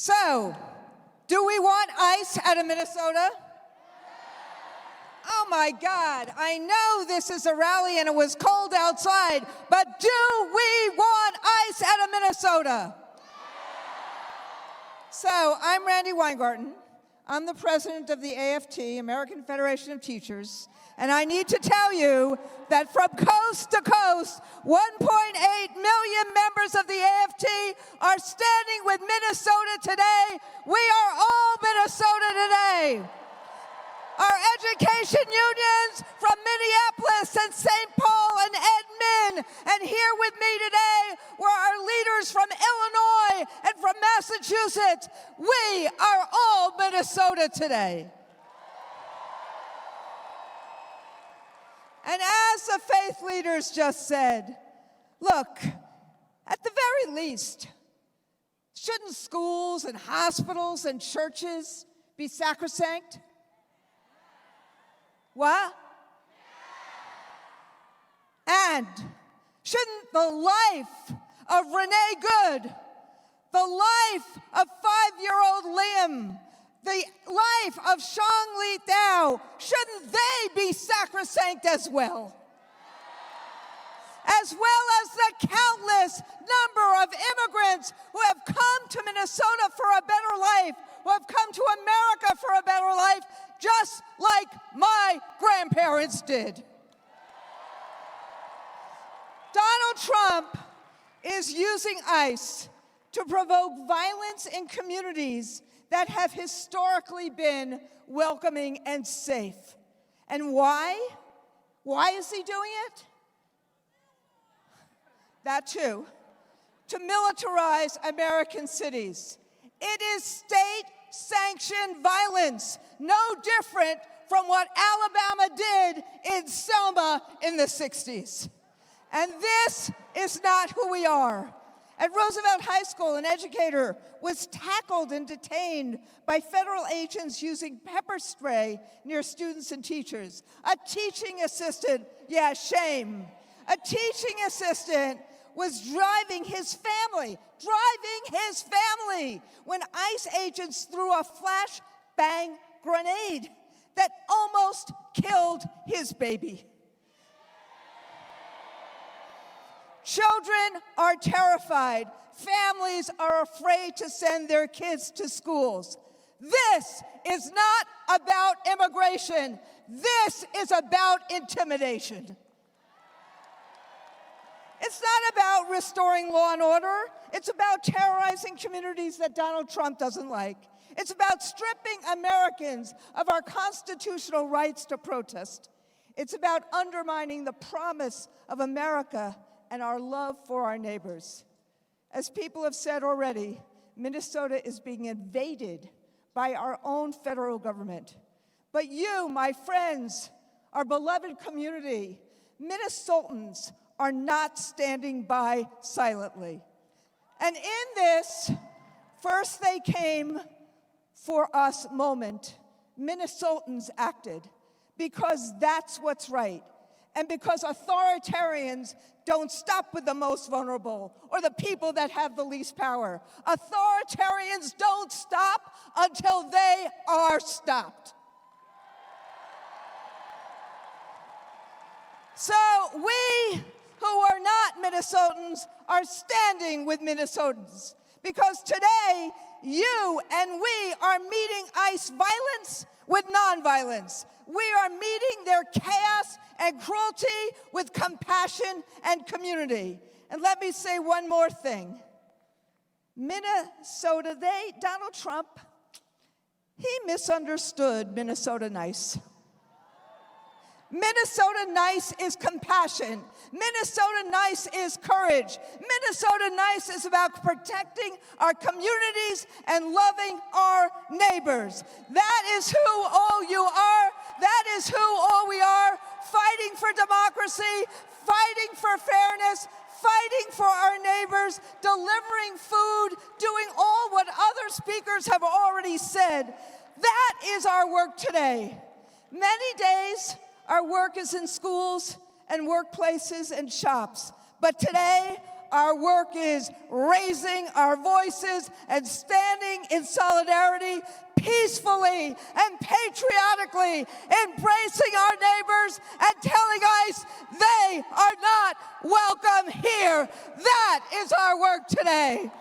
So, do we want ice out of Minnesota? Oh my God, I know this is a rally and it was cold outside, but do we want ice out of Minnesota? So, I'm Randi Weingarten. I'm the president of the AFT, American Federation of Teachers, and I need to tell you that from coast to coast, 1.8 million members of the AFT are standing with Minnesota today. We are all Minnesota today. Our education unions from Minneapolis and St. Paul and Edmond, and here with me today were our leaders from Illinois and from Massachusetts. We are all Minnesota today. And as the faith leaders just said, look, at the very least, shouldn't schools and hospitals and churches be sacrosanct? What? And shouldn't the life of Renee Good, the life of 5-year-old Liam, the life of Shang Li Thao, shouldn't they be sacrosanct as well? As well as the countless number of immigrants who have come to Minnesota for a better life, who have come to America for a better life, just like my grandparents did. Donald Trump is using ICE to provoke violence in communities that have historically been welcoming and safe. And why? Why is he doing it? That too, to militarize American cities. It is state-sanctioned violence, no different from what Alabama did in Selma in the 60s. And this is not who we are. At Roosevelt High School, an educator was tackled and detained by federal agents using pepper spray near students and teachers. A teaching assistant, yeah, shame. A teaching assistant was driving his family when ICE agents threw a flashbang grenade that almost killed his baby. Children are terrified. Families are afraid to send their kids to schools. This is not about immigration. This is about intimidation. It's not about restoring law and order. It's about terrorizing communities that Donald Trump doesn't like. It's about stripping Americans of our constitutional rights to protest. It's about undermining the promise of America and our love for our neighbors. As people have said already, Minnesota is being invaded by our own federal government. But you, my friends, our beloved community, Minnesotans, are not standing by silently. And in this, first they came for us moment, Minnesotans acted because that's what's right. And because authoritarians don't stop with the most vulnerable or the people that have the least power. Authoritarians don't stop until they are stopped. So we who are not Minnesotans are standing with Minnesotans because today you and we are meeting ICE violence with nonviolence. We are meeting their chaos and cruelty with compassion and community. And let me say one more thing. Minnesota, Donald Trump, he misunderstood Minnesota nice. Minnesota nice is compassion. Minnesota nice is courage. Minnesota nice is about protecting our communities and loving our neighbors. That is who all you are. That is who all we are. Fighting for democracy, fighting for fairness, fighting for our neighbors, delivering food, doing all what other speakers have already said. That is our work today. Many days, our work is in schools and workplaces and shops. But today, our work is raising our voices and standing in solidarity, peacefully and patriotically embracing our neighbors and telling ICE they are not welcome here. That is our work today.